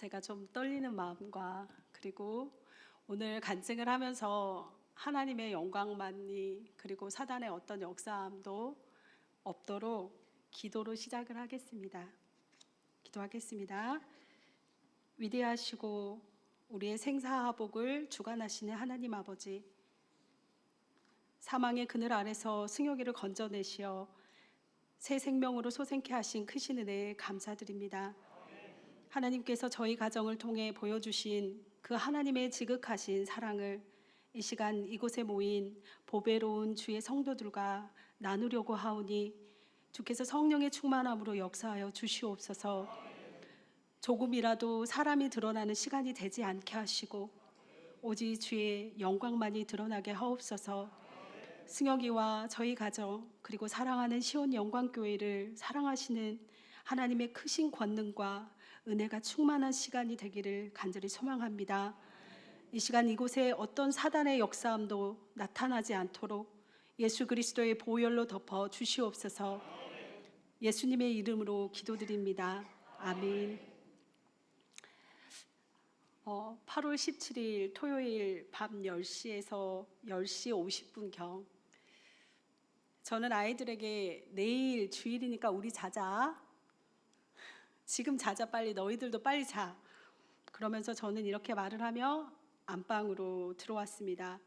제가 좀 떨리는 마음과 그리고 오늘 간증을 하면서 하나님의 영광만이 그리고 사단의 어떤 역사함도 없도록 기도로 시작을 하겠습니다. 기도하겠습니다. 위대하시고 우리의 생사화복을 주관하시는 하나님 아버지, 사망의 그늘 아래서 승효기를 건져내시어 새 생명으로 소생케 하신 크신 은혜에 감사드립니다. 하나님께서 저희 가정을 통해 보여주신 그 하나님의 지극하신 사랑을 이 시간 이곳에 모인 보배로운 주의 성도들과 나누려고 하오니 주께서 성령의 충만함으로 역사하여 주시옵소서. 조금이라도 사람이 드러나는 시간이 되지 않게 하시고 오직 주의 영광만이 드러나게 하옵소서. 승혁이와 저희 가정 그리고 사랑하는 시온 영광교회를 사랑하시는 하나님의 크신 권능과 은혜가 충만한 시간이 되기를 간절히 소망합니다. 이 시간 이곳에 어떤 사단의 역사함도 나타나지 않도록 예수 그리스도의 보혈로 덮어 주시옵소서. 예수님의 이름으로 기도드립니다. 아멘. 8월 17일 토요일 밤 10시에서 10시 50분경 저는 아이들에게 내일 주일이니까 우리 자자, 지금 자자, 빨리 너희들도 빨리 자, 그러면서 저는 이렇게 말을 하며 안방으로 들어왔습니다.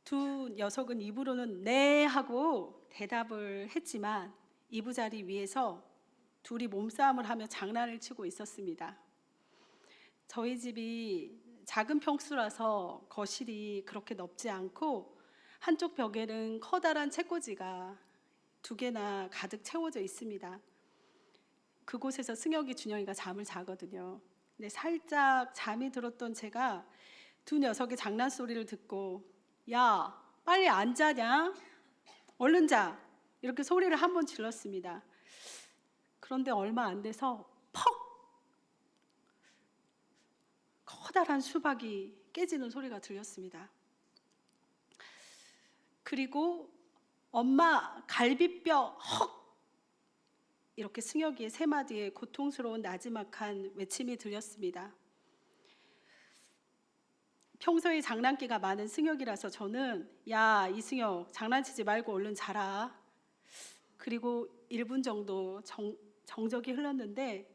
두 녀석은 입으로는 네 하고 대답을 했지만 이부자리 위에서 둘이 몸싸움을 하며 장난을 치고 있었습니다. 저희 집이 작은 평수라서 거실이 그렇게 넓지 않고 한쪽 벽에는 커다란 책꽂이가 2개나 가득 채워져 있습니다. 그곳에서 승혁이, 준영이가 잠을 자거든요. 근데 살짝 잠이 들었던 제가 두 녀석의 장난소리를 듣고 야, 빨리 안 자냐? 얼른 자! 이렇게 소리를 한번 질렀습니다. 그런데 얼마 안 돼서 퍽! 커다란 수박이 깨지는 소리가 들렸습니다. 그리고 엄마 갈비뼈 헉! 이렇게 승혁이의 3마디의 고통스러운 나지막한 외침이 들렸습니다. 평소에 장난기가 많은 승혁이라서 저는 야, 이승혁 장난치지 말고 얼른 자라. 그리고 1분 정도 정적이 흘렀는데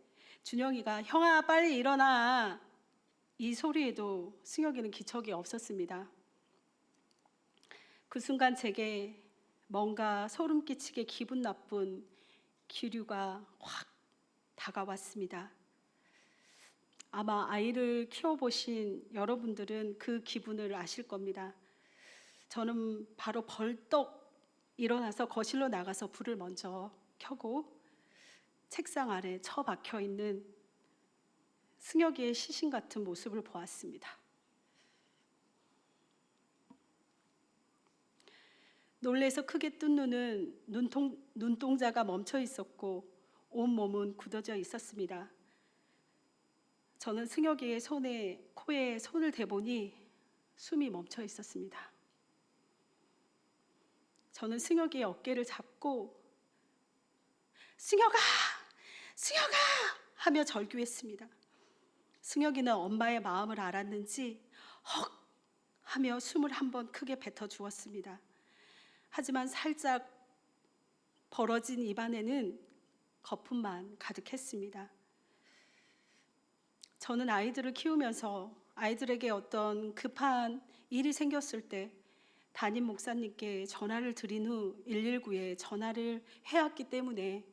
준영이가 형아 빨리 일어나, 이 소리에도 승혁이는 기척이 없었습니다. 그 순간 제게 뭔가 소름 끼치게 기분 나쁜 기류가 확 다가왔습니다. 아마 아이를 키워보신 여러분들은 그 기분을 아실 겁니다. 저는 바로 벌떡 일어나서 거실로 나가서 불을 먼저 켜고 책상 아래 처박혀 있는 승혁이의 시신 같은 모습을 보았습니다. 놀래서 크게 뜬 눈은 눈동자가 멈춰 있었고 온몸은 굳어져 있었습니다. 저는 승혁이의 코에 손을 대보니 숨이 멈춰 있었습니다. 저는 승혁이의 어깨를 잡고 승혁아! 승혁아! 하며 절규했습니다. 승혁이는 엄마의 마음을 알았는지 헉! 하며 숨을 한번 크게 뱉어 주었습니다. 하지만 살짝 벌어진 입안에는 거품만 가득했습니다. 저는 아이들을 키우면서 아이들에게 어떤 급한 일이 생겼을 때 담임 목사님께 전화를 드린 후 119에 전화를 해왔기 때문에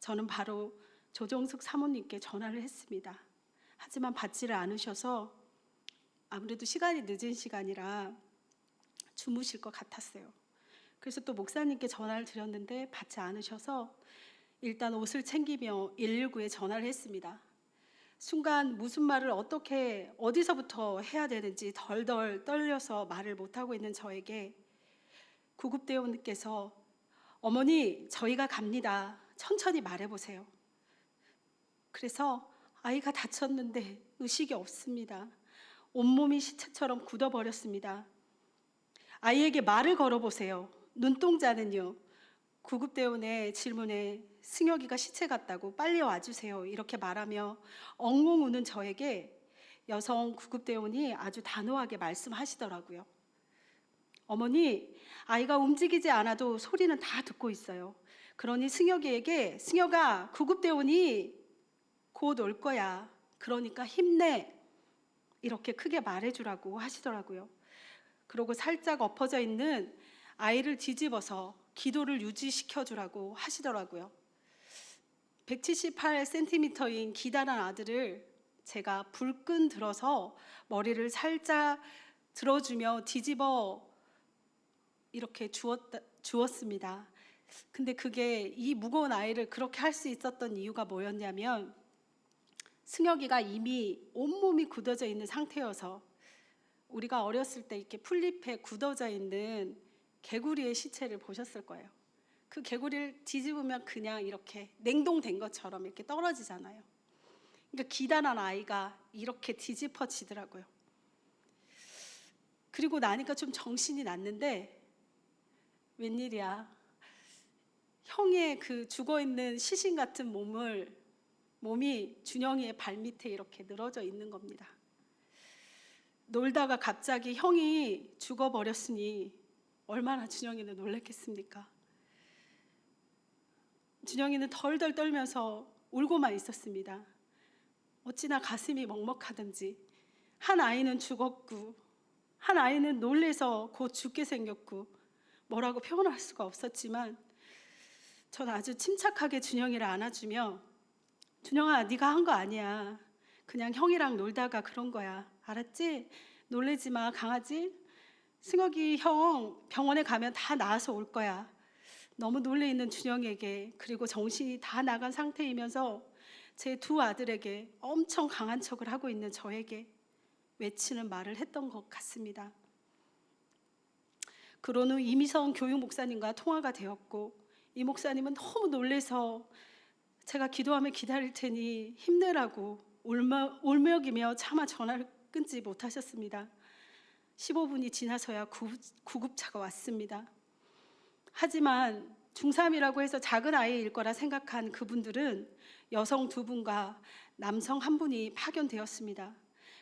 저는 바로 조정숙 사모님께 전화를 했습니다. 하지만 받지를 않으셔서 아무래도 시간이 늦은 시간이라 주무실 것 같았어요. 그래서 또 목사님께 전화를 드렸는데 받지 않으셔서 일단 옷을 챙기며 119에 전화를 했습니다. 순간 무슨 말을 어떻게 어디서부터 해야 되는지 덜덜 떨려서 말을 못하고 있는 저에게 구급대원님께서 어머니 저희가 갑니다. 천천히 말해보세요. 그래서 아이가 다쳤는데 의식이 없습니다. 온몸이 시체처럼 굳어버렸습니다. 아이에게 말을 걸어보세요. 눈동자는요 구급대원의 질문에 승혁이가 시체 같다고 빨리 와주세요 이렇게 말하며 엉엉 우는 저에게 여성 구급대원이 아주 단호하게 말씀하시더라고요. 어머니, 아이가 움직이지 않아도 소리는 다 듣고 있어요. 그러니 승혁이에게 승혁아, 구급대원이 곧 올 거야. 그러니까 힘내. 이렇게 크게 말해주라고 하시더라고요. 그리고 살짝 엎어져 있는 아이를 뒤집어서 기도를 유지시켜주라고 하시더라고요. 178cm인 기다란 아들을 제가 불끈 들어서 머리를 살짝 들어주며 뒤집어 이렇게 주었습니다. 근데 그게 이 무거운 아이를 그렇게 할 수 있었던 이유가 뭐였냐면 승혁이가 이미 온몸이 굳어져 있는 상태여서 우리가 어렸을 때 이렇게 풀잎에 굳어져 있는 개구리의 시체를 보셨을 거예요. 그 개구리를 뒤집으면 그냥 이렇게 냉동된 것처럼 이렇게 떨어지잖아요. 그러니까 기다란 아이가 이렇게 뒤집어지더라고요. 그리고 나니까 좀 정신이 났는데 웬일이야. 형의 그 죽어있는 시신 같은 몸이 준영이의 발밑에 이렇게 늘어져 있는 겁니다. 놀다가 갑자기 형이 죽어버렸으니 얼마나 준영이는 놀랐겠습니까? 준영이는 덜덜 떨면서 울고만 있었습니다. 어찌나 가슴이 먹먹하든지 한 아이는 죽었고 한 아이는 놀래서 곧 죽게 생겼고 뭐라고 표현할 수가 없었지만 전 아주 침착하게 준영이를 안아주며 준영아, 네가 한 거 아니야. 그냥 형이랑 놀다가 그런 거야. 알았지? 놀래지 마, 강아지. 승혁이 형 병원에 가면 다 나아서 올 거야. 너무 놀래 있는 준영에게 그리고 정신이 다 나간 상태이면서 제 두 아들에게 엄청 강한 척을 하고 있는 저에게 외치는 말을 했던 것 같습니다. 그런 후 이미성 교육 목사님과 통화가 되었고 이 목사님은 너무 놀래서 제가 기도하며 기다릴 테니 힘내라고 울먹이며 차마 전화를 끊지 못하셨습니다. 15분이 지나서야 구급차가 왔습니다. 하지만 중3이라고 해서 작은 아이일 거라 생각한 그분들은 여성 2분과 남성 1분이 파견되었습니다.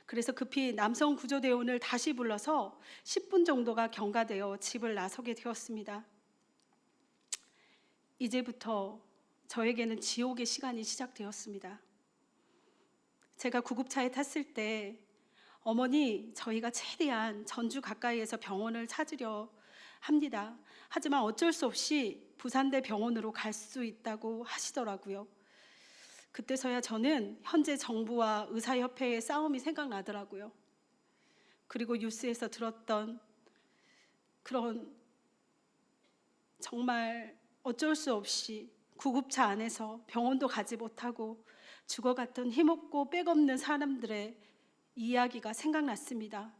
그래서 급히 남성 구조대원을 다시 불러서 10분 정도가 경과되어 집을 나서게 되었습니다. 이제부터 저에게는 지옥의 시간이 시작되었습니다. 제가 구급차에 탔을 때 어머니, 저희가 최대한 전주 가까이에서 병원을 찾으려 합니다. 하지만 어쩔 수 없이 부산대 병원으로 갈 수 있다고 하시더라고요. 그때서야 저는 현재 정부와 의사협회의 싸움이 생각나더라고요. 그리고 뉴스에서 들었던 그런 정말 어쩔 수 없이 구급차 안에서 병원도 가지 못하고 죽어갔던 힘없고 빽없는 사람들의 이야기가 생각났습니다.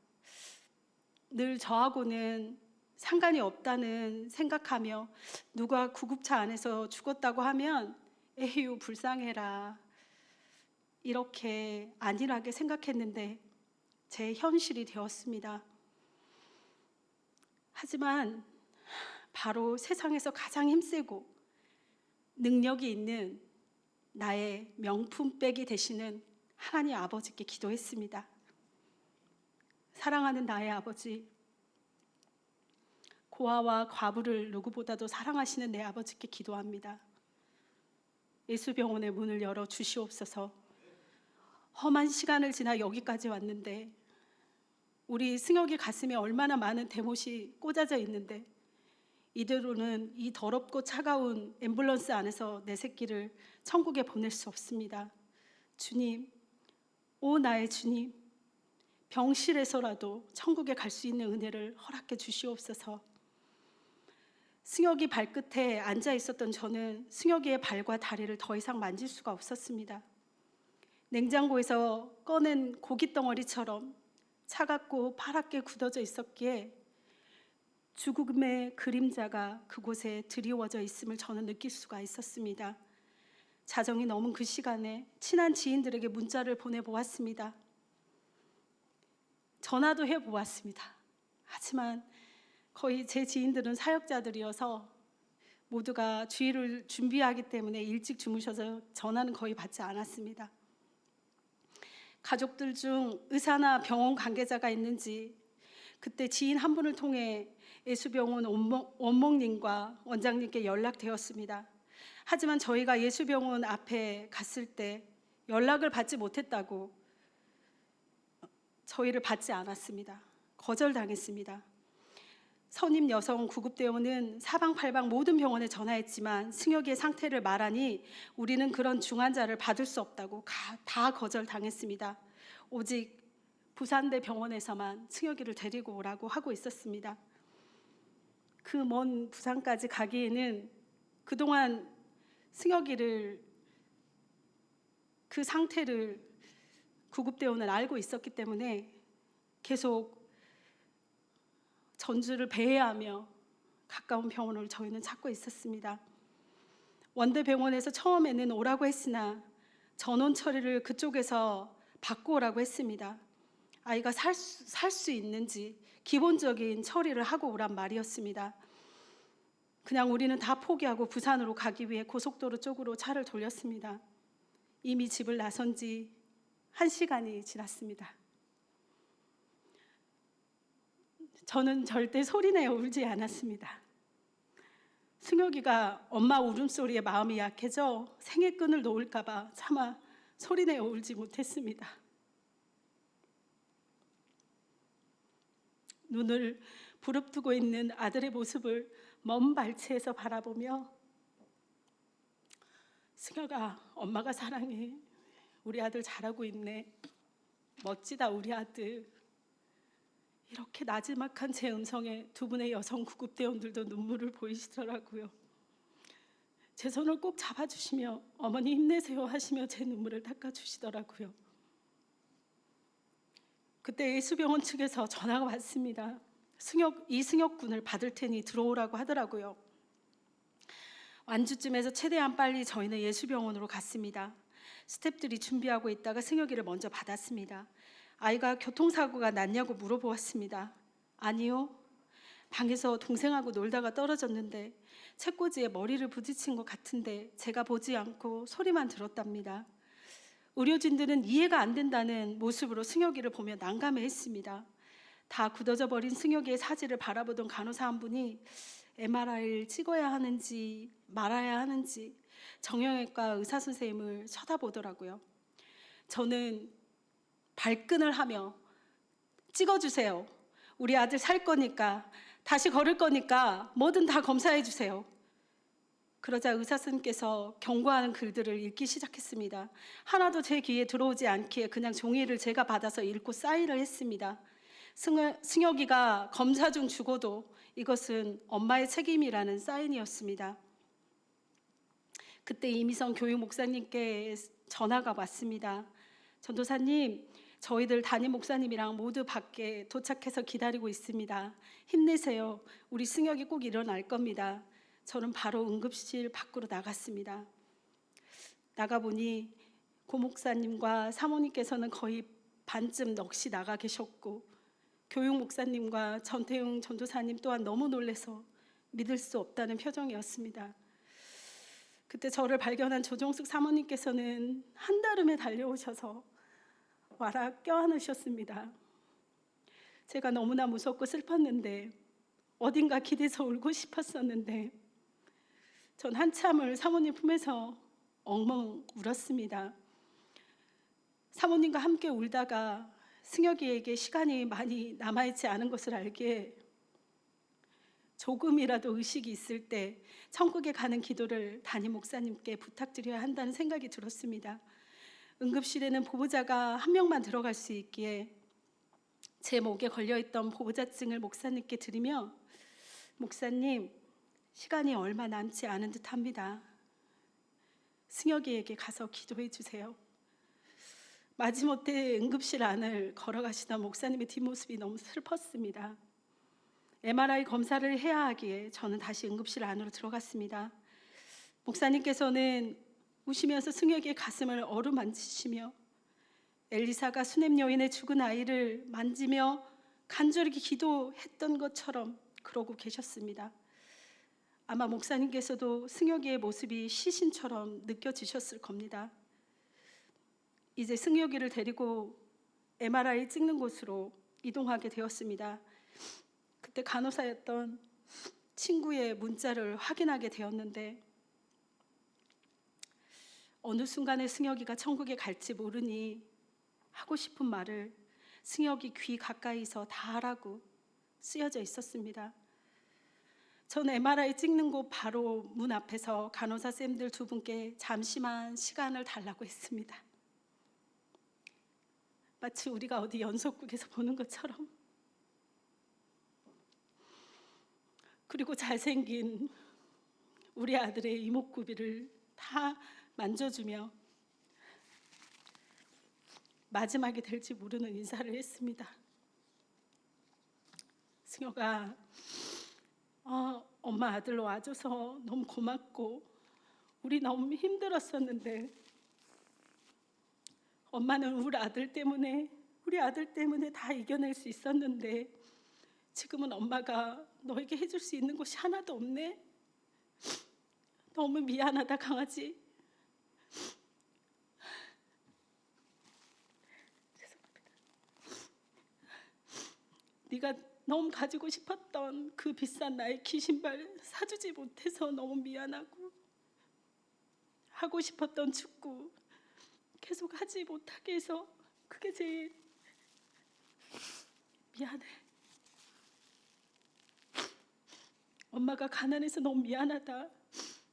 늘 저하고는 상관이 없다는 생각하며 누가 구급차 안에서 죽었다고 하면 에휴 불쌍해라 이렇게 안일하게 생각했는데 제 현실이 되었습니다. 하지만 바로 세상에서 가장 힘세고 능력이 있는 나의 명품백이 되시는 하나님 아버지께 기도했습니다. 사랑하는 나의 아버지, 고아와 과부를 누구보다도 사랑하시는 내 아버지께 기도합니다. 예수병원의 문을 열어 주시옵소서. 험한 시간을 지나 여기까지 왔는데 우리 승혁이 가슴에 얼마나 많은 대못이 꽂아져 있는데 이대로는 이 더럽고 차가운 앰뷸런스 안에서 내 새끼를 천국에 보낼 수 없습니다. 주님, 오 나의 주님, 병실에서라도 천국에 갈 수 있는 은혜를 허락해 주시옵소서. 승혁이 발끝에 앉아 있었던 저는 승혁이의 발과 다리를 더 이상 만질 수가 없었습니다. 냉장고에서 꺼낸 고기 덩어리처럼 차갑고 파랗게 굳어져 있었기에 죽음의 그림자가 그곳에 드리워져 있음을 저는 느낄 수가 있었습니다. 자정이 넘은 그 시간에 친한 지인들에게 문자를 보내보았습니다. 전화도 해보았습니다. 하지만 거의 제 지인들은 사역자들이어서 모두가 주의를 준비하기 때문에 일찍 주무셔서 전화는 거의 받지 않았습니다. 가족들 중 의사나 병원 관계자가 있는지 그때 지인 한 분을 통해 예수병원 원목님과 원장님께 연락되었습니다. 하지만 저희가 예수병원 앞에 갔을 때 연락을 받지 못했다고 저희를 받지 않았습니다. 거절당했습니다. 선임 여성 구급대원은 사방팔방 모든 병원에 전화했지만 승혁이의 상태를 말하니 우리는 그런 중환자를 받을 수 없다고 다 거절당했습니다. 오직 부산대 병원에서만 승혁이를 데리고 오라고 하고 있었습니다. 그 먼 부산까지 가기에는 그동안 승혁이를 그 상태를 구급대원은 알고 있었기 때문에 계속 전주를 배회하며 가까운 병원을 저희는 찾고 있었습니다. 원대병원에서 처음에는 오라고 했으나 전원 처리를 그쪽에서 받고 오라고 했습니다. 아이가 살 수 있는지 기본적인 처리를 하고 오란 말이었습니다. 그냥 우리는 다 포기하고 부산으로 가기 위해 고속도로 쪽으로 차를 돌렸습니다. 이미 집을 나선 지 1시간이 지났습니다. 저는 절대 소리내어 울지 않았습니다. 승혁이가 엄마 울음소리에 마음이 약해져 생애끈을 놓을까 봐 차마 소리내어 울지 못했습니다. 눈을 부릅뜨고 있는 아들의 모습을 먼 발치에서 바라보며 승혁아, 엄마가 사랑해. 우리 아들 잘하고 있네. 멋지다 우리 아들. 이렇게 나지막한 제 음성에 두 분의 여성 구급대원들도 눈물을 보이시더라고요. 제 손을 꼭 잡아주시며 어머니 힘내세요 하시며 제 눈물을 닦아주시더라고요. 그때 예수병원 측에서 전화가 왔습니다. 이승혁 군을 받을 테니 들어오라고 하더라고요. 완주쯤에서 최대한 빨리 저희는 예수병원으로 갔습니다. 스태프들이 준비하고 있다가 승혁이를 먼저 받았습니다. 아이가 교통사고가 났냐고 물어보았습니다. 아니요. 방에서 동생하고 놀다가 떨어졌는데 책꽂이에 머리를 부딪힌 것 같은데 제가 보지 않고 소리만 들었답니다. 의료진들은 이해가 안 된다는 모습으로 승혁이를 보며 난감해했습니다. 다 굳어져 버린 승혁이의 사지를 바라보던 간호사 한 분이 MRI를 찍어야 하는지 말아야 하는지 정형외과 의사 선생님을 쳐다보더라고요. 저는 발끈을 하며 찍어주세요. 우리 아들 살 거니까, 다시 걸을 거니까 뭐든 다 검사해 주세요. 그러자 의사 선생님께서 경고하는 글들을 읽기 시작했습니다. 하나도 제 귀에 들어오지 않기에 그냥 종이를 제가 받아서 읽고 사인을 했습니다. 승혁이가 검사 중 죽어도 이것은 엄마의 책임이라는 사인이었습니다. 그때 이미성 교육 목사님께 전화가 왔습니다. 전도사님, 저희들 담임 목사님이랑 모두 밖에 도착해서 기다리고 있습니다. 힘내세요. 우리 승혁이 꼭 일어날 겁니다. 저는 바로 응급실 밖으로 나갔습니다. 나가보니 고 목사님과 사모님께서는 거의 반쯤 넋이 나가 계셨고 교육 목사님과 전태웅 전도사님 또한 너무 놀라서 믿을 수 없다는 표정이었습니다. 그때 저를 발견한 조종숙 사모님께서는 한달음에 달려오셔서 와라 껴안으셨습니다. 제가 너무나 무섭고 슬펐는데 어딘가 기대서 울고 싶었었는데 전 한참을 사모님 품에서 엉엉 울었습니다. 사모님과 함께 울다가 승혁이에게 시간이 많이 남아있지 않은 것을 알기에 조금이라도 의식이 있을 때 천국에 가는 기도를 담임 목사님께 부탁드려야 한다는 생각이 들었습니다. 응급실에는 보호자가 한 명만 들어갈 수 있기에 제 목에 걸려있던 보호자증을 목사님께 드리며 목사님, 시간이 얼마 남지 않은 듯합니다. 승혁이에게 가서 기도해 주세요. 마지못해 응급실 안을 걸어가시던 목사님의 뒷모습이 너무 슬펐습니다. MRI 검사를 해야 하기에 저는 다시 응급실 안으로 들어갔습니다. 목사님께서는 우시면서 승혁이의 가슴을 어루만지시며 엘리사가 수넴 여인의 죽은 아이를 만지며 간절히 기도했던 것처럼 그러고 계셨습니다. 아마 목사님께서도 승혁이의 모습이 시신처럼 느껴지셨을 겁니다. 이제 승혁이를 데리고 MRI 찍는 곳으로 이동하게 되었습니다. 그때 간호사였던 친구의 문자를 확인하게 되었는데, 어느 순간에 승혁이가 천국에 갈지 모르니 하고 싶은 말을 승혁이 귀 가까이서 다 하라고 쓰여져 있었습니다. 전 MRI 찍는 곳 바로 문 앞에서 간호사 쌤들 두 분께 잠시만 시간을 달라고 했습니다. 마치 우리가 어디 연속극에서 보는 것처럼. 그리고 잘생긴 우리 아들의 이목구비를 다 만져주며 마지막이 될지 모르는 인사를 했습니다. 승혁아, 엄마 아들로 와줘서 너무 고맙고 우리 너무 힘들었었는데 엄마는 우리 아들 때문에 다 이겨낼 수 있었는데 지금은 엄마가 너에게 해줄 수 있는 것이 하나도 없네. 너무 미안하다 강아지. 네가 너무 가지고 싶었던 그 비싼 나의 귀신발 사주지 못해서 너무 미안하고, 하고 싶었던 축구 계속 하지 못하게 해서 그게 제일 미안해. 엄마가 가난해서 너무 미안하다.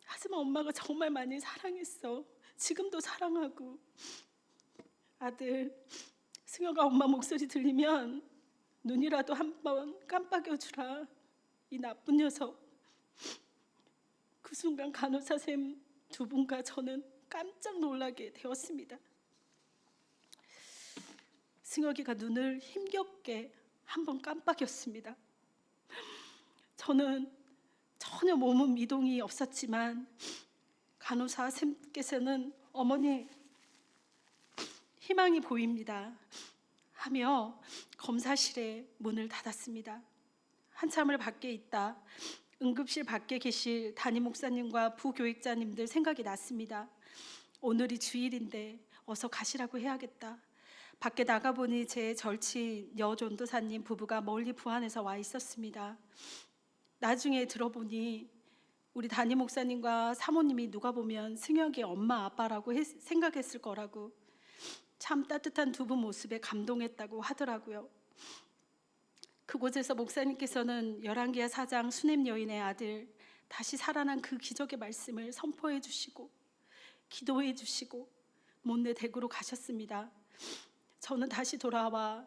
하지만 엄마가 정말 많이 사랑했어. 지금도 사랑하고. 아들, 승혁아, 엄마 목소리 들리면 눈이라도 한번 깜빡여주라. 이 나쁜 녀석. 그 순간 간호사쌤 두 분과 저는 깜짝 놀라게 되었습니다. 승혁이가 눈을 힘겹게 한번 깜빡였습니다. 저는 전혀 몸은 미동이 없었지만 간호사 쌤께서는 어머니 희망이 보입니다 하며 검사실에 문을 닫았습니다. 한참을 밖에 있다 응급실 밖에 계실 담임 목사님과 부교육자님들 생각이 났습니다. 오늘이 주일인데 어서 가시라고 해야겠다. 밖에 나가보니 제 절친 여전도사님 부부가 멀리 부안에서 와 있었습니다. 나중에 들어보니 우리 담임 목사님과 사모님이 누가 보면 승혁이 엄마 아빠라고 생각했을 거라고, 참 따뜻한 두 분 모습에 감동했다고 하더라고요. 그곳에서 목사님께서는 열왕기하 4장 수넴 여인의 아들 다시 살아난 그 기적의 말씀을 선포해 주시고 기도해 주시고 못내 댁으로 가셨습니다. 저는 다시 돌아와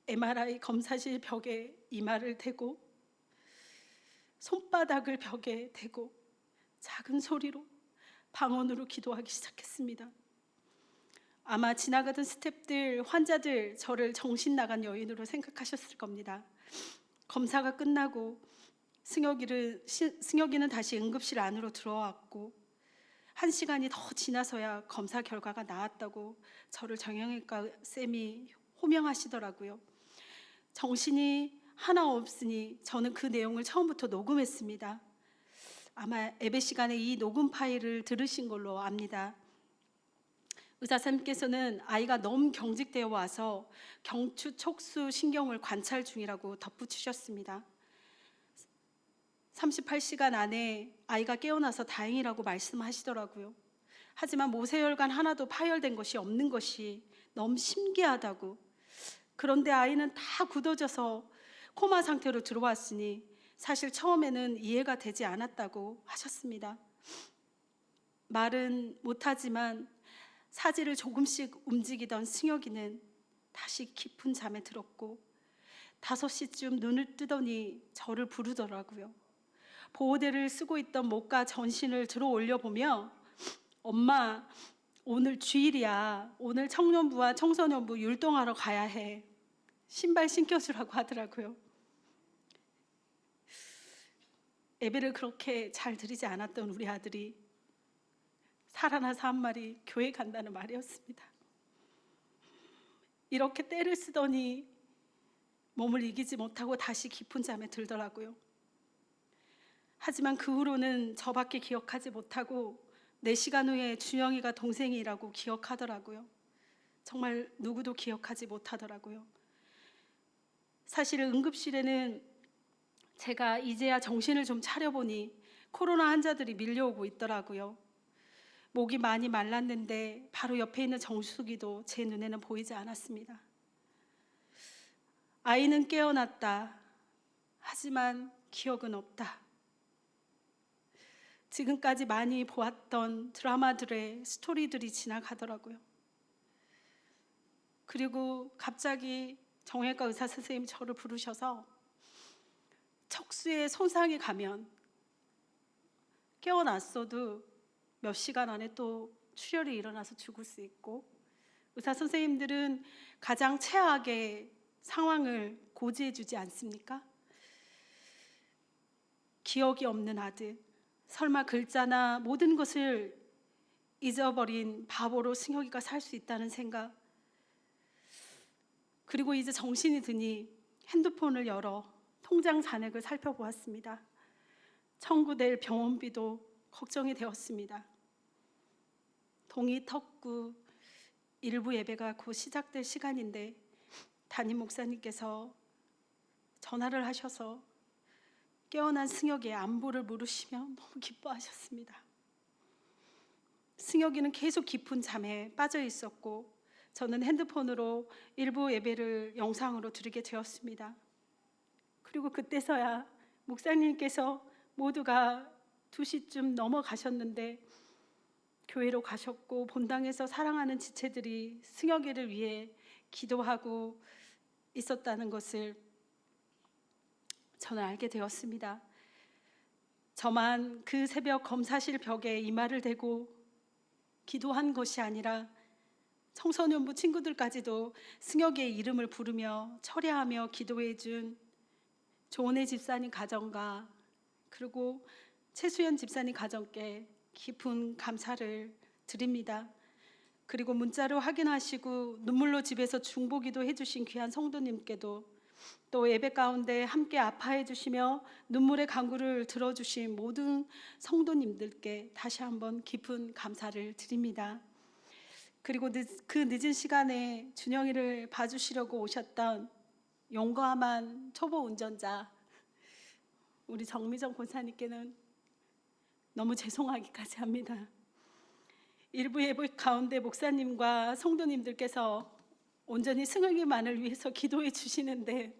MRI 검사실 벽에 이마를 대고 손바닥을 벽에 대고 작은 소리로 방언으로 기도하기 시작했습니다. 아마 지나가던 스태프들, 환자들 저를 정신 나간 여인으로 생각하셨을 겁니다. 검사가 끝나고 승혁이는 다시 응급실 안으로 들어왔고 1시간이 더 지나서야 검사 결과가 나왔다고 저를 정형외과 쌤이 호명하시더라고요. 정신이 하나 없으니 저는 그 내용을 처음부터 녹음했습니다. 아마 예배 시간에 이 녹음 파일을 들으신 걸로 압니다. 의사선생님께서는 아이가 너무 경직되어 와서 경추 촉수 신경을 관찰 중이라고 덧붙이셨습니다. 38시간 안에 아이가 깨어나서 다행이라고 말씀하시더라고요. 하지만 모세혈관 하나도 파열된 것이 없는 것이 너무 신기하다고. 그런데 아이는 다 굳어져서 코마 상태로 들어왔으니 사실 처음에는 이해가 되지 않았다고 하셨습니다. 말은 못하지만 사지를 조금씩 움직이던 승혁이는 다시 깊은 잠에 들었고 5시쯤 눈을 뜨더니 저를 부르더라고요. 보호대를 쓰고 있던 목과 전신을 들어 올려보며 엄마, 오늘 주일이야. 오늘 청년부와 청소년부 율동하러 가야 해. 신발 신겨주라고 하더라고요. 예배를 그렇게 잘 드리지 않았던 우리 아들이 살아나서 한 말이 교회 간다는 말이었습니다. 이렇게 떼를 쓰더니 몸을 이기지 못하고 다시 깊은 잠에 들더라고요. 하지만 그 후로는 저밖에 기억하지 못하고 4시간 후에 준영이가 동생이라고 기억하더라고요. 정말 누구도 기억하지 못하더라고요. 사실 응급실에는 제가 이제야 정신을 좀 차려보니 코로나 환자들이 밀려오고 있더라고요. 목이 많이 말랐는데 바로 옆에 있는 정수기도 제 눈에는 보이지 않았습니다. 아이는 깨어났다. 하지만 기억은 없다. 지금까지 많이 보았던 드라마들의 스토리들이 지나가더라고요. 그리고 갑자기 정형외과 의사 선생님이 저를 부르셔서 척수에 손상이 가면 깨어났어도 몇 시간 안에 또 출혈이 일어나서 죽을 수 있고, 의사 선생님들은 가장 최악의 상황을 고지해 주지 않습니까? 기억이 없는 아들, 설마 글자나 모든 것을 잊어버린 바보로 승혁이가 살 수 있다는 생각. 그리고 이제 정신이 드니 핸드폰을 열어 통장 잔액을 살펴보았습니다. 청구될 병원비도 걱정이 되었습니다. 동이 텄고 일부 예배가 곧 시작될 시간인데 담임 목사님께서 전화를 하셔서 깨어난 승혁이의 안부를 물으시며 너무 기뻐하셨습니다. 승혁이는 계속 깊은 잠에 빠져 있었고 저는 핸드폰으로 일부 예배를 영상으로 드리게 되었습니다. 그리고 그때서야 목사님께서 모두가 2시쯤 넘어가셨는데 교회로 가셨고 본당에서 사랑하는 지체들이 승혁이를 위해 기도하고 있었다는 것을 저는 알게 되었습니다. 저만 그 새벽 검사실 벽에 이마를 대고 기도한 것이 아니라 청소년부 친구들까지도 승혁이의 이름을 부르며 철야하며 기도해 준 조은혜 집사님 가정과 그리고 최수연 집사님 가정께 깊은 감사를 드립니다. 그리고 문자로 확인하시고 눈물로 집에서 중보기도 해주신 귀한 성도님께도 또 예배 가운데 함께 아파해 주시며 눈물의 강구를 들어주신 모든 성도님들께 다시 한번 깊은 감사를 드립니다. 그리고 그 늦은 시간에 준영이를 봐주시려고 오셨던 용감한 초보 운전자 우리 정미정 권사님께는 너무 죄송하기까지 합니다. 일부 예배 가운데 목사님과 성도님들께서 온전히 승혁이만을 위해서 기도해 주시는데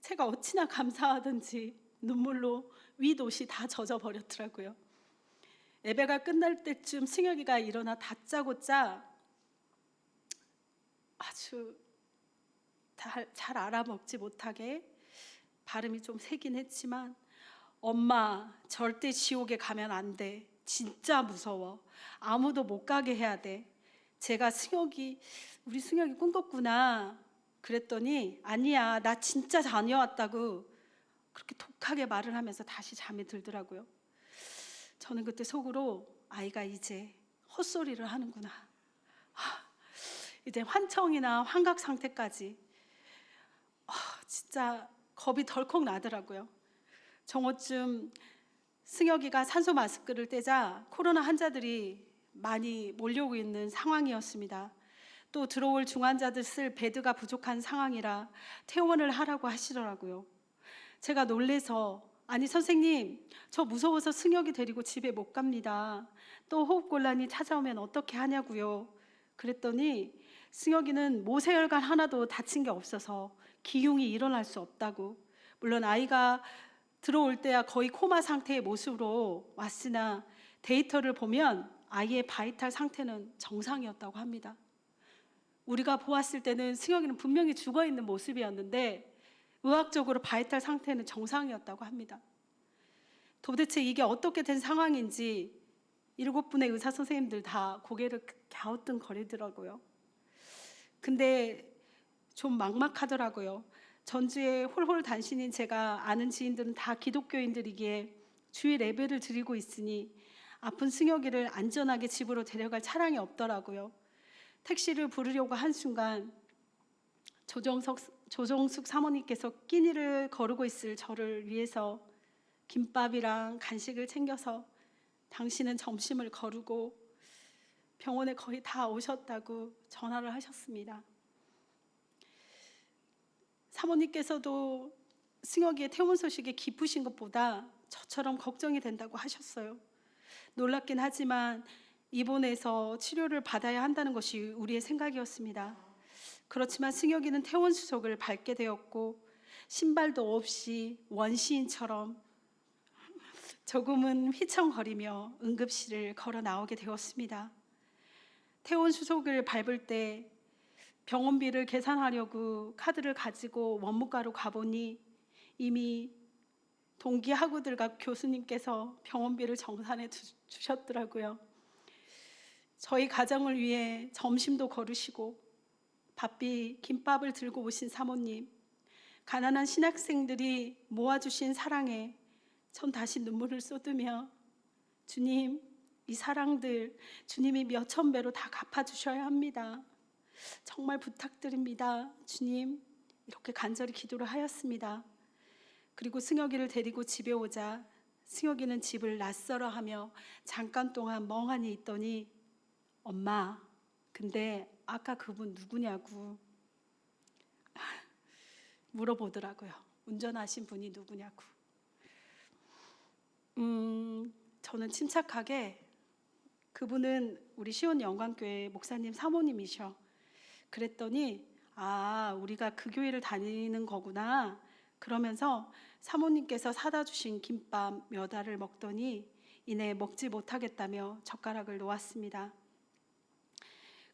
제가 어찌나 감사하든지 눈물로 윗옷이 다 젖어버렸더라고요. 예배가 끝날 때쯤 승혁이가 일어나 다짜고짜 아주 잘 알아먹지 못하게 발음이 좀 세긴 했지만 엄마 절대 지옥에 가면 안 돼. 진짜 무서워. 아무도 못 가게 해야 돼. 제가 우리 승혁이 꿈꿨구나. 그랬더니 아니야 나 진짜 다녀왔다고 그렇게 독하게 말을 하면서 다시 잠에 들더라고요. 저는 그때 속으로 아이가 이제 헛소리를 하는구나. 이제 환청이나 환각 상태까지 진짜 겁이 덜컥 나더라고요. 정오쯤 승혁이가 산소 마스크를 떼자 코로나 환자들이 많이 몰려오고 있는 상황이었습니다. 또 들어올 중환자들 쓸 베드가 부족한 상황이라 퇴원을 하라고 하시더라고요. 제가 놀래서 아니 선생님 저 무서워서 승혁이 데리고 집에 못 갑니다. 또 호흡곤란이 찾아오면 어떻게 하냐고요. 그랬더니 승혁이는 모세혈관 하나도 다친 게 없어서 기흉이 일어날 수 없다고. 물론 아이가 들어올 때야 거의 코마 상태의 모습으로 왔으나 데이터를 보면 아이의 바이탈 상태는 정상이었다고 합니다. 우리가 보았을 때는 승혁이는 분명히 죽어있는 모습이었는데 의학적으로 바이탈 상태는 정상이었다고 합니다. 도대체 이게 어떻게 된 상황인지 7분의 의사 선생님들 다 고개를 갸우뚱거리더라고요. 근데 좀 막막하더라고요. 전주에 홀홀단신인 제가 아는 지인들은 다 기독교인들이기에 주일 예배를 드리고 있으니 아픈 승혁이를 안전하게 집으로 데려갈 차량이 없더라고요. 택시를 부르려고 한 순간 조정숙 사모님께서 끼니를 거르고 있을 저를 위해서 김밥이랑 간식을 챙겨서 당신은 점심을 거르고 병원에 거의 다 오셨다고 전화를 하셨습니다. 사모님께서도 승혁이의 퇴원 소식에 기쁘신 것보다 저처럼 걱정이 된다고 하셨어요. 놀랍긴 하지만 입원해서 치료를 받아야 한다는 것이 우리의 생각이었습니다. 그렇지만 승혁이는 퇴원 수속을 밟게 되었고 신발도 없이 원시인처럼 조금은 휘청거리며 응급실을 걸어 나오게 되었습니다. 퇴원 수속을 밟을 때 병원비를 계산하려고 카드를 가지고 원무과로 가보니 이미 동기 학우들과 교수님께서 병원비를 정산해 주셨더라고요. 저희 가정을 위해 점심도 거르시고 바삐 김밥을 들고 오신 사모님, 가난한 신학생들이 모아주신 사랑에 전 다시 눈물을 쏟으며 주님, 이 사랑들 주님이 몇천 배로 다 갚아주셔야 합니다. 정말 부탁드립니다. 주님, 이렇게 간절히 기도를 하였습니다. 그리고 승혁이를 데리고 집에 오자 승혁이는 집을 낯설어하며 잠깐 동안 멍하니 있더니 엄마, 근데 아까 그분 누구냐고 물어보더라고요. 운전하신 분이 누구냐고. 저는 침착하게 그분은 우리 시온 영광교회 목사님 사모님이셔. 그랬더니 아, 우리가 그 교회를 다니는 거구나. 그러면서 사모님께서 사다 주신 김밥 몇 알을 먹더니 이내 먹지 못하겠다며 젓가락을 놓았습니다.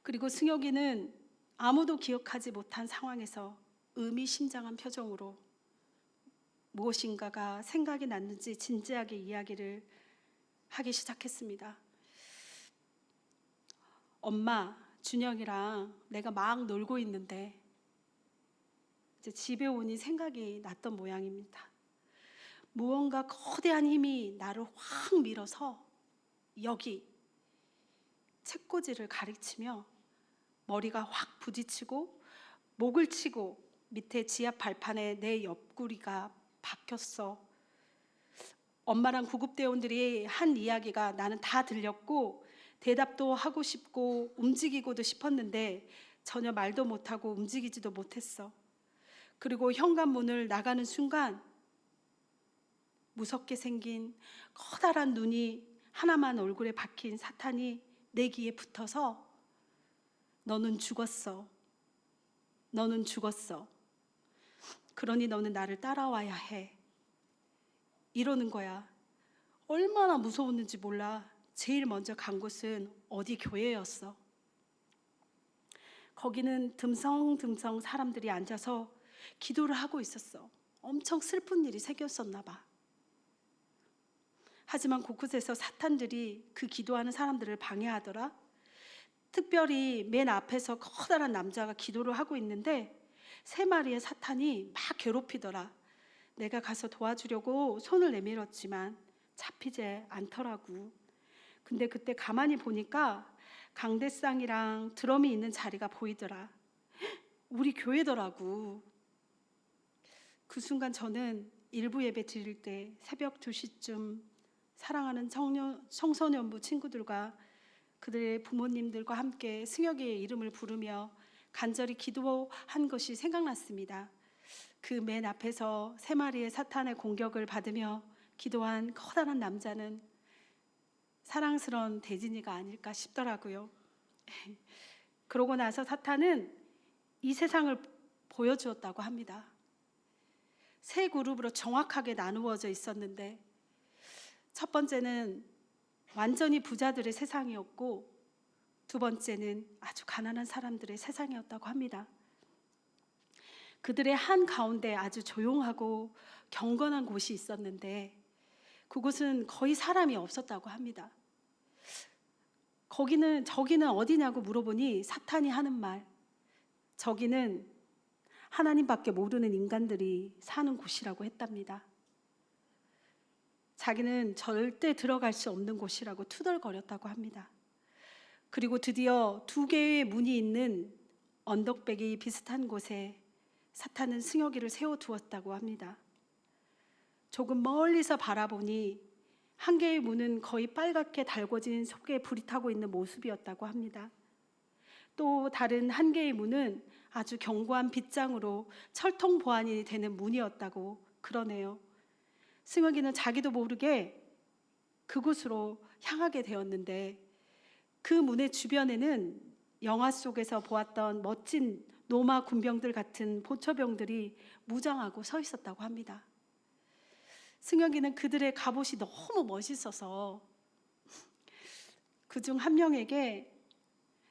그리고 승혁이는 아무도 기억하지 못한 상황에서 의미심장한 표정으로 무엇인가가 생각이 났는지 진지하게 이야기를 하기 시작했습니다. 엄마, 준영이랑 내가 막 놀고 있는데 이제 집에 오니 생각이 났던 모양입니다. 무언가 거대한 힘이 나를 확 밀어서 여기 책꽂이를 가리치며 머리가 확 부딪히고 목을 치고 밑에 지압 발판에 내 옆구리가 박혔어. 엄마랑 구급대원들이 한 이야기가 나는 다 들렸고 대답도 하고 싶고 움직이고도 싶었는데 전혀 말도 못하고 움직이지도 못했어. 그리고 현관문을 나가는 순간 무섭게 생긴 커다란 눈이 하나만 얼굴에 박힌 사탄이 내 귀에 붙어서 너는 죽었어. 너는 죽었어. 그러니 너는 나를 따라와야 해. 이러는 거야. 얼마나 무서웠는지 몰라. 제일 먼저 간 곳은 어디 교회였어. 거기는 듬성듬성 사람들이 앉아서 기도를 하고 있었어. 엄청 슬픈 일이 생겼었나 봐. 하지만 곳곳에서 사탄들이 그 기도하는 사람들을 방해하더라. 특별히 맨 앞에서 커다란 남자가 기도를 하고 있는데 3마리의 사탄이 막 괴롭히더라. 내가 가서 도와주려고 손을 내밀었지만 잡히지 않더라고. 근데 그때 가만히 보니까 강대상이랑 드럼이 있는 자리가 보이더라. 우리 교회더라고. 그 순간 저는 일부 예배 드릴 때 새벽 2시쯤 사랑하는 청소년부 친구들과 그들의 부모님들과 함께 승혁이의 이름을 부르며 간절히 기도한 것이 생각났습니다. 그 맨 앞에서 3마리의 사탄의 공격을 받으며 기도한 커다란 남자는 사랑스러운 대진이가 아닐까 싶더라고요. 그러고 나서 사탄은 이 세상을 보여주었다고 합니다. 3 그룹으로 정확하게 나누어져 있었는데 첫 번째는 완전히 부자들의 세상이었고 두 번째는 아주 가난한 사람들의 세상이었다고 합니다. 그들의 한가운데 아주 조용하고 경건한 곳이 있었는데 그곳은 거의 사람이 없었다고 합니다. 저기는 어디냐고 물어보니 사탄이 하는 말, 저기는 하나님밖에 모르는 인간들이 사는 곳이라고 했답니다. 자기는 절대 들어갈 수 없는 곳이라고 투덜거렸다고 합니다. 그리고 드디어 2개의 문이 있는 언덕배기 비슷한 곳에 사탄은 승혁이를 세워두었다고 합니다. 조금 멀리서 바라보니 한 개의 문은 거의 빨갛게 달궈진 속에 불이 타고 있는 모습이었다고 합니다. 또 다른 한 개의 문은 아주 견고한 빗장으로 철통 보안이 되는 문이었다고 그러네요. 승혁이는 자기도 모르게 그곳으로 향하게 되었는데 그 문의 주변에는 영화 속에서 보았던 멋진 로마 군병들 같은 보초병들이 무장하고 서 있었다고 합니다. 승혁이는 그들의 갑옷이 너무 멋있어서 그중 한 명에게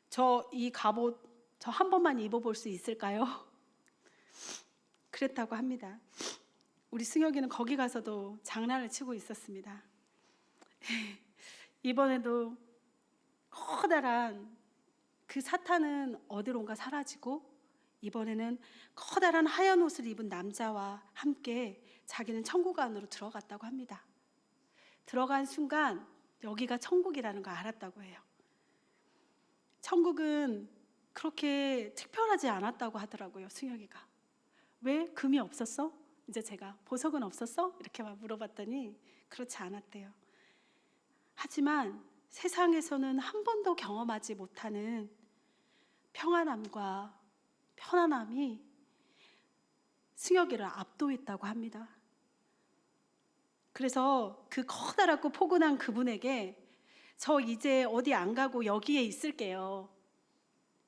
저 이 갑옷 저 한 번만 입어볼 수 있을까요? 그랬다고 합니다. 우리 승혁이는 거기 가서도 장난을 치고 있었습니다. 이번에도 커다란 그 사탄은 어디론가 사라지고 이번에는 커다란 하얀 옷을 입은 남자와 함께 자기는 천국 안으로 들어갔다고 합니다. 들어간 순간 여기가 천국이라는 걸 알았다고 해요. 천국은 그렇게 특별하지 않았다고 하더라고요, 승혁이가. 왜? 금이 없었어? 이제 제가 보석은 없었어? 이렇게 막 물어봤더니 그렇지 않았대요. 하지만 세상에서는 한 번도 경험하지 못하는 평안함과 편안함이 승혁이를 압도했다고 합니다. 그래서 그 커다랗고 포근한 그분에게 저 이제 어디 안 가고 여기에 있을게요.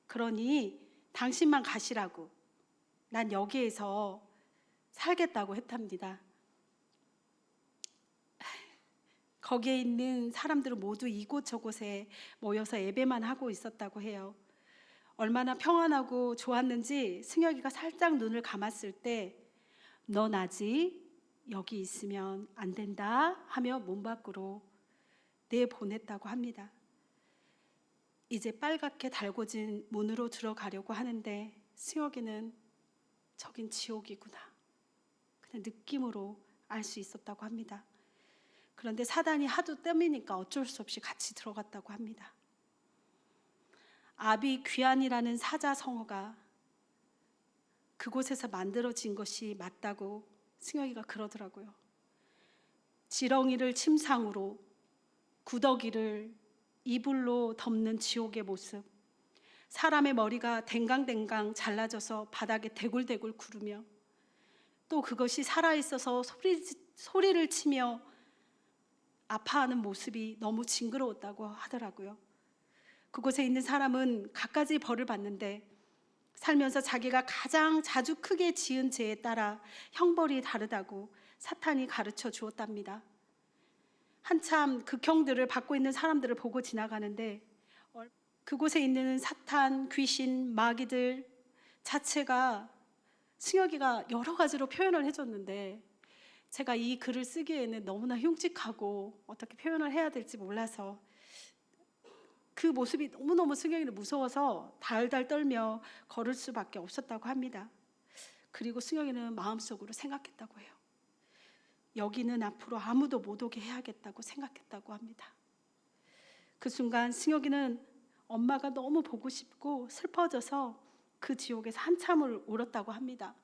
그러니 당신만 가시라고. 난 여기에서 살겠다고 했답니다. 거기에 있는 사람들은 모두 이곳저곳에 모여서 예배만 하고 있었다고 해요. 얼마나 평안하고 좋았는지 승혁이가 살짝 눈을 감았을 때 넌 아직 여기 있으면 안 된다 하며 문 밖으로 내보냈다고 합니다. 이제 빨갛게 달궈진 문으로 들어가려고 하는데 승혁이는 저긴 지옥이구나. 그냥 느낌으로 알 수 있었다고 합니다. 그런데 사단이 하도 뜸이니까 어쩔 수 없이 같이 들어갔다고 합니다. 아비 귀환이라는 사자성어가 그곳에서 만들어진 것이 맞다고 승혁이가 그러더라고요. 지렁이를 침상으로 구더기를 이불로 덮는 지옥의 모습, 사람의 머리가 댕강댕강 잘라져서 바닥에 대굴대굴 구르며 또 그것이 살아있어서 소리를 치며 아파하는 모습이 너무 징그러웠다고 하더라고요. 그곳에 있는 사람은 갖가지 벌을 받는데 살면서 자기가 가장 자주 크게 지은 죄에 따라 형벌이 다르다고 사탄이 가르쳐 주었답니다. 한참 극형들을 받고 있는 사람들을 보고 지나가는데 그곳에 있는 사탄, 귀신, 마귀들 자체가 승혁이가 여러 가지로 표현을 해줬는데 제가 이 글을 쓰기에는 너무나 흉측하고 어떻게 표현을 해야 될지 몰라서 그 모습이 너무너무 승혁이는 무서워서 달달 떨며 걸을 수밖에 없었다고 합니다. 그리고 승혁이는 마음속으로 생각했다고 해요. 여기는 앞으로 아무도 못 오게 해야겠다고 생각했다고 합니다. 그 순간 승혁이는 엄마가 너무 보고 싶고 슬퍼져서 그 지옥에서 한참을 울었다고 합니다.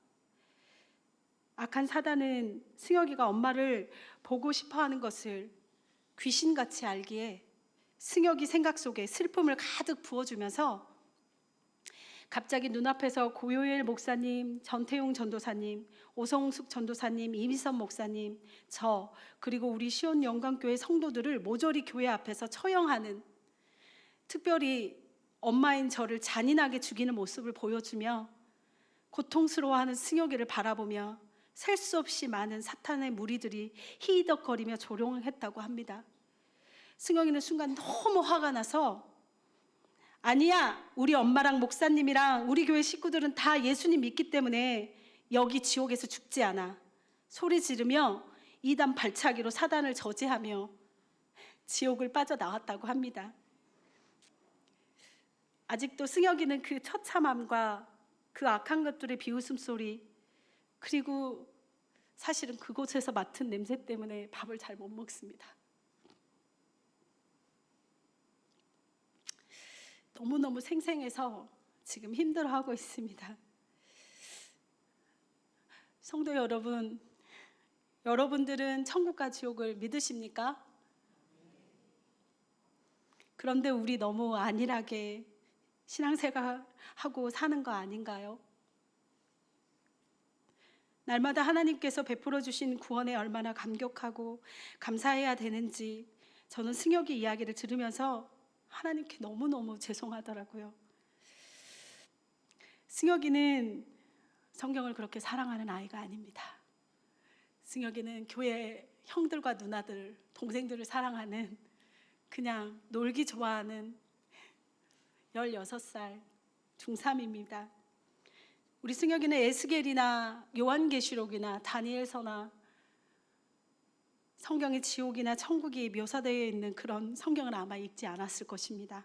악한 사단은 승혁이가 엄마를 보고 싶어하는 것을 귀신같이 알기에 승혁이 생각 속에 슬픔을 가득 부어주면서 갑자기 눈앞에서 고요일 목사님, 전태용 전도사님, 오성숙 전도사님, 이미선 목사님, 저 그리고 우리 시온 영광교회 성도들을 모조리 교회 앞에서 처형하는, 특별히 엄마인 저를 잔인하게 죽이는 모습을 보여주며 고통스러워하는 승혁이를 바라보며 셀 수 없이 많은 사탄의 무리들이 히덕거리며 조롱했다고 합니다. 승혁이는 순간 너무 화가 나서 아니야, 우리 엄마랑 목사님이랑 우리 교회 식구들은 다 예수님 믿기 때문에 여기 지옥에서 죽지 않아. 소리 지르며 이단 발차기로 사단을 저지하며 지옥을 빠져나왔다고 합니다. 아직도 승혁이는 그 처참함과 그 악한 것들의 비웃음 소리, 그리고 사실은 그곳에서 맡은 냄새 때문에 밥을 잘 못 먹습니다. 너무너무 생생해서 지금 힘들어하고 있습니다. 성도 여러분, 여러분들은 천국과 지옥을 믿으십니까? 그런데 우리 너무 안일하게 신앙생활하고 사는 거 아닌가요? 날마다 하나님께서 베풀어 주신 구원에 얼마나 감격하고 감사해야 되는지 저는 승혁이 이야기를 들으면서 하나님께 너무너무 죄송하더라고요. 승혁이는 성경을 그렇게 사랑하는 아이가 아닙니다. 승혁이는 교회 형들과 누나들, 동생들을 사랑하는, 그냥 놀기 좋아하는 16살 중3입니다. 우리 승혁이는 에스겔이나 요한계시록이나 다니엘서나 성경의 지옥이나 천국이 묘사되어 있는 그런 성경을 아마 읽지 않았을 것입니다.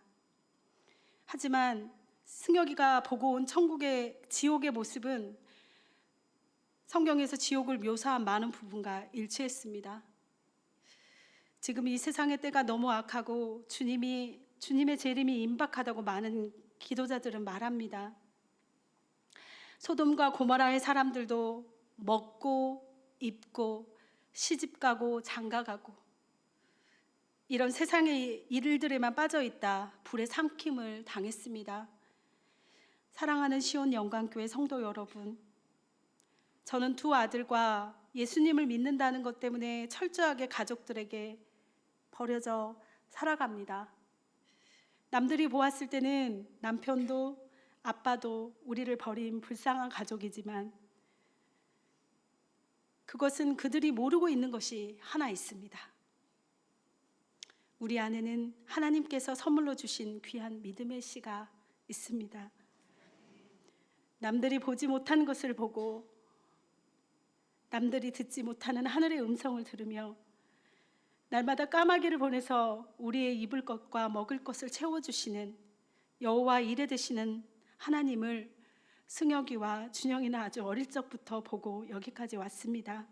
하지만 승혁이가 보고 온 천국의 지옥의 모습은 성경에서 지옥을 묘사한 많은 부분과 일치했습니다. 지금 이 세상의 때가 너무 악하고 주님의 재림이 임박하다고 많은 기도자들은 말합니다. 소돔과 고모라의 사람들도 먹고 입고 시집가고 장가가고 이런 세상의 일들에만 빠져있다 불에 삼킴을 당했습니다. 사랑하는 시온 영광교회 성도 여러분, 저는 두 아들과 예수님을 믿는다는 것 때문에 철저하게 가족들에게 버려져 살아갑니다. 남들이 보았을 때는 남편도 아빠도 우리를 버린 불쌍한 가족이지만 그것은 그들이 모르고 있는 것이 하나 있습니다. 우리 안에는 하나님께서 선물로 주신 귀한 믿음의 씨가 있습니다. 남들이 보지 못한 것을 보고 남들이 듣지 못하는 하늘의 음성을 들으며 날마다 까마귀를 보내서 우리의 입을 것과 먹을 것을 채워주시는 여호와 이레 되시는 하나님을 승혁이와 준영이는 아주 어릴 적부터 보고 여기까지 왔습니다.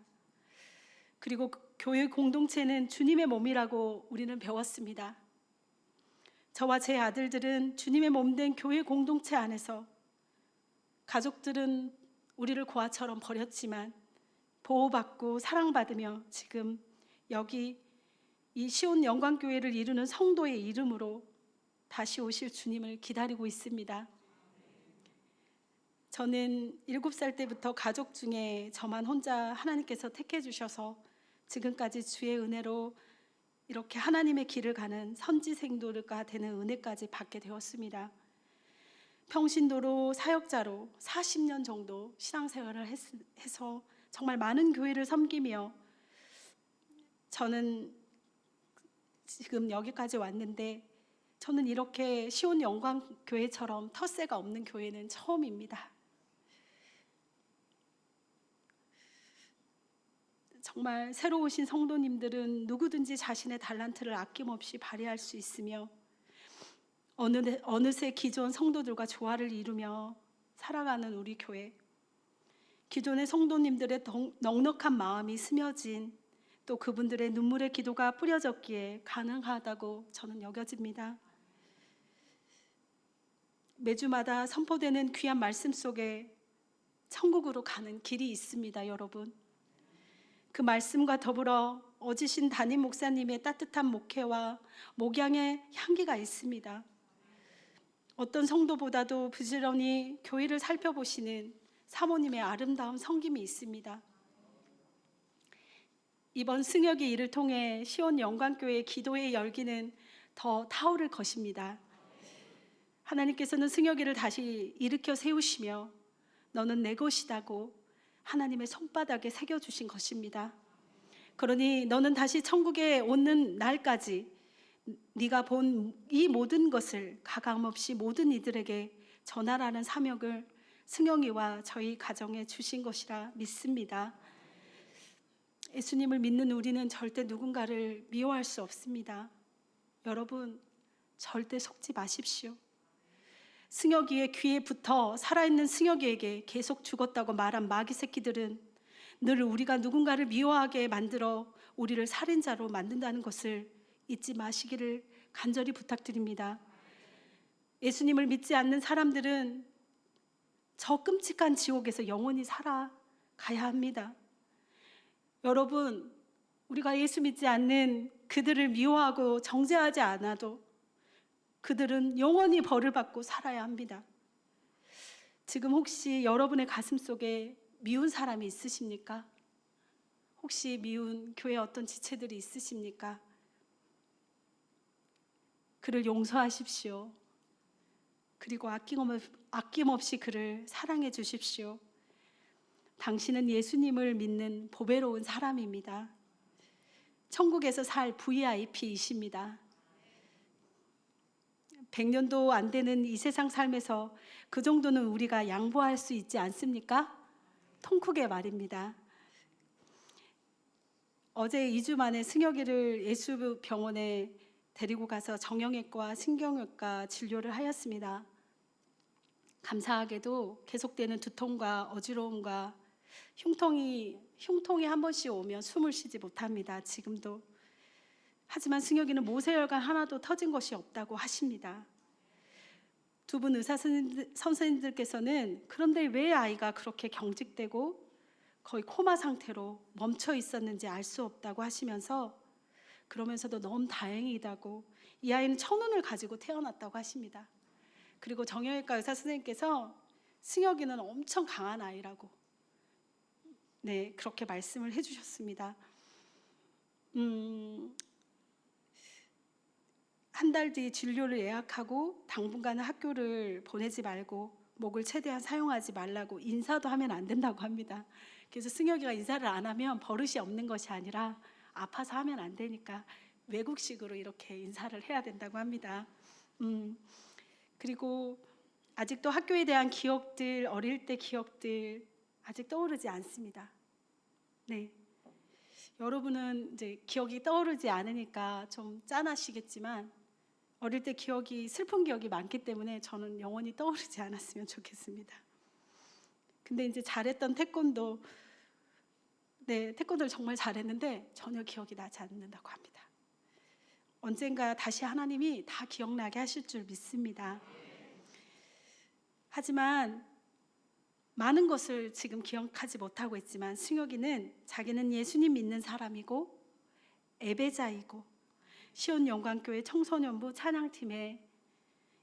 그리고 교회 공동체는 주님의 몸이라고 우리는 배웠습니다. 저와 제 아들들은 주님의 몸된 교회 공동체 안에서, 가족들은 우리를 고아처럼 버렸지만 보호받고 사랑받으며 지금 여기 이 시온 영광교회를 이루는 성도의 이름으로 다시 오실 주님을 기다리고 있습니다. 저는 7살 때부터 가족 중에 저만 혼자 하나님께서 택해 주셔서 지금까지 주의 은혜로 이렇게 하나님의 길을 가는 선지생도가 되는 은혜까지 받게 되었습니다. 평신도로 사역자로 40년 정도 신앙생활을 해서 정말 많은 교회를 섬기며 저는 지금 여기까지 왔는데, 저는 이렇게 시온 영광교회처럼 텃세가 없는 교회는 처음입니다. 정말 새로 오신 성도님들은 누구든지 자신의 달란트를 아낌없이 발휘할 수 있으며 어느새 기존 성도들과 조화를 이루며 살아가는 우리 교회, 기존의 성도님들의 넉넉한 마음이 스며진, 또 그분들의 눈물의 기도가 뿌려졌기에 가능하다고 저는 여겨집니다. 매주마다 선포되는 귀한 말씀 속에 천국으로 가는 길이 있습니다, 여러분. 그 말씀과 더불어 어지신 담임 목사님의 따뜻한 목회와 목양의 향기가 있습니다. 어떤 성도보다도 부지런히 교회를 살펴보시는 사모님의 아름다운 섬김이 있습니다. 이번 승혁의 일을 통해 시온 영광교회의 기도의 열기는 더 타오를 것입니다. 하나님께서는 승혁이를 다시 일으켜 세우시며 너는 내 것이다고 하나님의 손바닥에 새겨주신 것입니다. 그러니 너는 다시 천국에 오는 날까지 네가 본 이 모든 것을 가감없이 모든 이들에게 전하라는 사명을 승영이와 저희 가정에 주신 것이라 믿습니다. 예수님을 믿는 우리는 절대 누군가를 미워할 수 없습니다. 여러분, 절대 속지 마십시오. 승혁이의 귀에 붙어 살아있는 승혁이에게 계속 죽었다고 말한 마귀 새끼들은 늘 우리가 누군가를 미워하게 만들어 우리를 살인자로 만든다는 것을 잊지 마시기를 간절히 부탁드립니다. 예수님을 믿지 않는 사람들은 저 끔찍한 지옥에서 영원히 살아가야 합니다. 여러분, 우리가 예수 믿지 않는 그들을 미워하고 정죄하지 않아도 그들은 영원히 벌을 받고 살아야 합니다. 지금 혹시 여러분의 가슴 속에 미운 사람이 있으십니까? 혹시 미운 교회 어떤 지체들이 있으십니까? 그를 용서하십시오. 그리고 아낌없이 그를 사랑해 주십시오. 당신은 예수님을 믿는 보배로운 사람입니다. 천국에서 살 VIP이십니다. 100년도 안 되는 이 세상 삶에서 그 정도는 우리가 양보할 수 있지 않습니까? 통크게 말입니다. 어제 2주 만에 승혁이를 예수병원에 데리고 가서 정형외과, 신경외과 진료를 하였습니다. 감사하게도 계속되는 두통과 어지러움과 흉통이 한 번씩 오면 숨을 쉬지 못합니다. 지금도. 하지만 승혁이는 모세혈관 하나도 터진 것이 없다고 하십니다. 두 분 의사 선생님들께서는 그런데 왜 아이가 그렇게 경직되고 거의 코마 상태로 멈춰 있었는지 알 수 없다고 하시면서 그러면서도 너무 다행이다고 이 아이는 천운을 가지고 태어났다고 하십니다. 그리고 정형외과 의사 선생님께서 승혁이는 엄청 강한 아이라고 그렇게 말씀을 해주셨습니다. 한 달 뒤 진료를 예약하고 당분간은 학교를 보내지 말고 목을 최대한 사용하지 말라고 인사도 하면 안 된다고 합니다. 그래서 승혁이가 인사를 안 하면 버릇이 없는 것이 아니라 아파서 하면 안 되니까 외국식으로 이렇게 인사를 해야 된다고 합니다. 그리고 아직도 학교에 대한 기억들, 어릴 때 기억들 아직 떠오르지 않습니다. 네. 여러분은 이제 기억이 떠오르지 않으니까 좀 짠하시겠지만 어릴 때 기억이 슬픈 기억이 많기 때문에 저는 영원히 떠오르지 않았으면 좋겠습니다. 근데 이제 잘했던 태권도를 정말 잘했는데 전혀 기억이 나지 않는다고 합니다. 언젠가 다시 하나님이 다 기억나게 하실 줄 믿습니다. 하지만 많은 것을 지금 기억하지 못하고 있지만 승혁이는 자기는 예수님 믿는 사람이고 예배자이고 시온 영광교회 청소년부 찬양팀의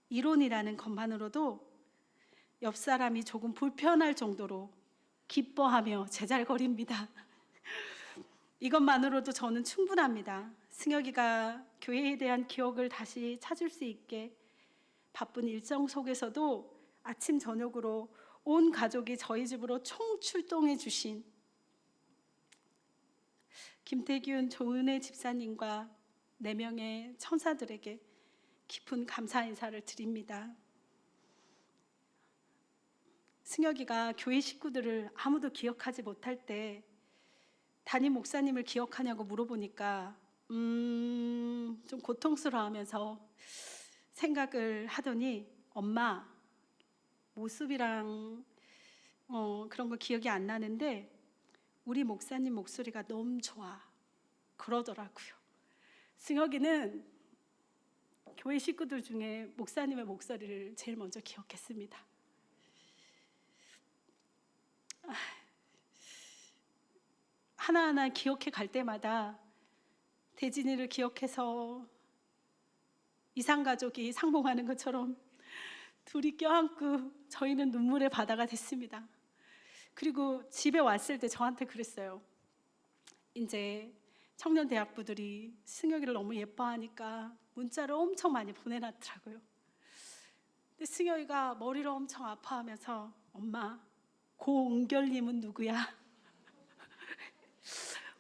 일원이라는 것만으로도 옆 사람이 조금 불편할 정도로 기뻐하며 제잘거립니다. 이것만으로도 저는 충분합니다. 승혁이가 교회에 대한 기억을 다시 찾을 수 있게 바쁜 일정 속에서도 아침 저녁으로 온 가족이 저희 집으로 총출동해 주신 김태균 조은혜 집사님과 4명의 천사들에게 깊은 감사 인사를 드립니다. 승혁이가 교회 식구들을 아무도 기억하지 못할 때 담임 목사님을 기억하냐고 물어보니까 좀 고통스러워하면서 생각을 하더니 엄마 모습이랑 그런 거 기억이 안 나는데 우리 목사님 목소리가 너무 좋아 그러더라고요. 승혁이는 교회 식구들 중에 목사님의 목소리를 제일 먼저 기억했습니다. 하나하나 기억해 갈 때마다 대진이를 기억해서 이상가족이 상봉하는 것처럼 둘이 껴안고 저희는 눈물의 바다가 됐습니다. 그리고 집에 왔을 때 저한테 그랬어요. 이제 청년 대학부들이 승혁이를 너무 예뻐하니까 문자를 엄청 많이 보내놨더라고요. 근데 승혁이가 머리를 엄청 아파하면서 엄마 고은결님은 누구야?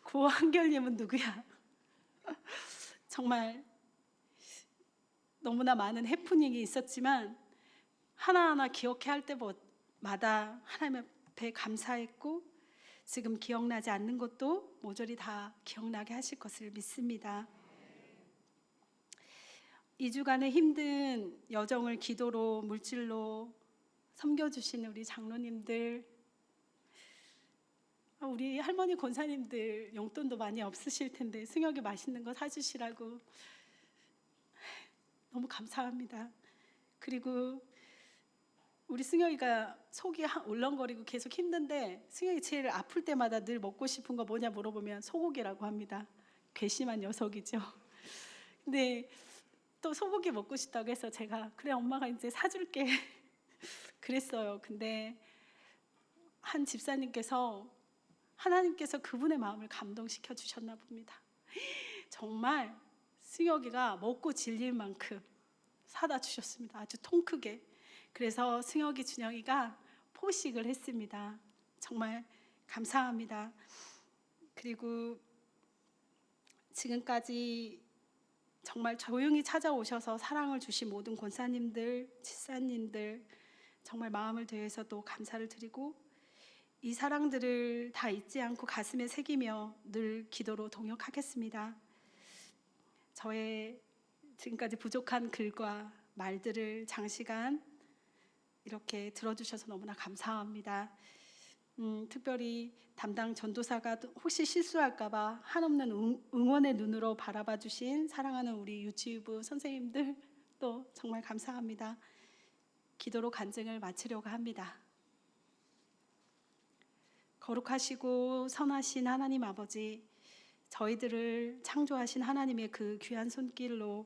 고한결님은 누구야? 정말 너무나 많은 해프닝이 있었지만 하나하나 기억해 할 때마다 하나님 앞에 감사했고 지금 기억나지 않는 것도 모조리 다 기억나게 하실 것을 믿습니다. 2주간의 힘든 여정을 기도로 물질로 섬겨주시는 우리 장로님들, 우리 할머니 권사님들 용돈도 많이 없으실 텐데 승혁이 맛있는 거 사주시라고 너무 감사합니다. 그리고 우리 승혁이가 속이 울렁거리고 계속 힘든데 승혁이 제일 아플 때마다 늘 먹고 싶은 거 뭐냐 물어보면 소고기라고 합니다. 괘씸한 녀석이죠. 근데 또 소고기 먹고 싶다고 해서 제가 그래 엄마가 이제 사줄게 그랬어요. 근데 한 집사님께서 하나님께서 그분의 마음을 감동시켜 주셨나 봅니다. 정말 승혁이가 먹고 질릴 만큼 사다 주셨습니다. 아주 통 크게. 그래서 승혁이, 준영이가 포식을 했습니다. 정말 감사합니다. 그리고 지금까지 정말 조용히 찾아오셔서 사랑을 주신 모든 권사님들, 집사님들 정말 마음을 다해서 또 감사를 드리고 이 사랑들을 다 잊지 않고 가슴에 새기며 늘 기도로 동역하겠습니다. 저의 지금까지 부족한 글과 말들을 장시간 이렇게 들어주셔서 너무나 감사합니다. 특별히 담당 전도사가 혹시 실수할까봐 한없는 응원의 눈으로 바라봐 주신 사랑하는 우리 유치부 선생님들 또 정말 감사합니다. 기도로 간증을 마치려고 합니다. 거룩하시고 선하신 하나님 아버지, 저희들을 창조하신 하나님의 그 귀한 손길로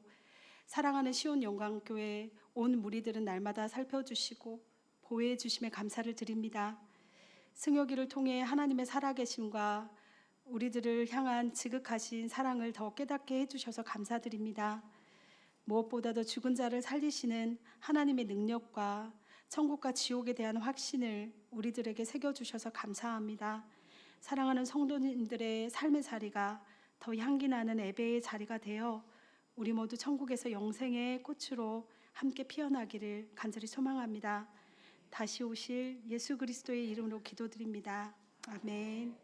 사랑하는 시온 영광교회 온 무리들은 날마다 살펴주시고 보호해 주심에 감사를 드립니다. 승혁이를 통해 하나님의 살아계심과 우리들을 향한 지극하신 사랑을 더 깨닫게 해주셔서 감사드립니다. 무엇보다도 죽은 자를 살리시는 하나님의 능력과 천국과 지옥에 대한 확신을 우리들에게 새겨주셔서 감사합니다. 사랑하는 성도님들의 삶의 자리가 더 향기나는 예배의 자리가 되어 우리 모두 천국에서 영생의 꽃으로 함께 피어나기를 간절히 소망합니다. 다시 오실 예수 그리스도의 이름으로 기도드립니다. 아멘.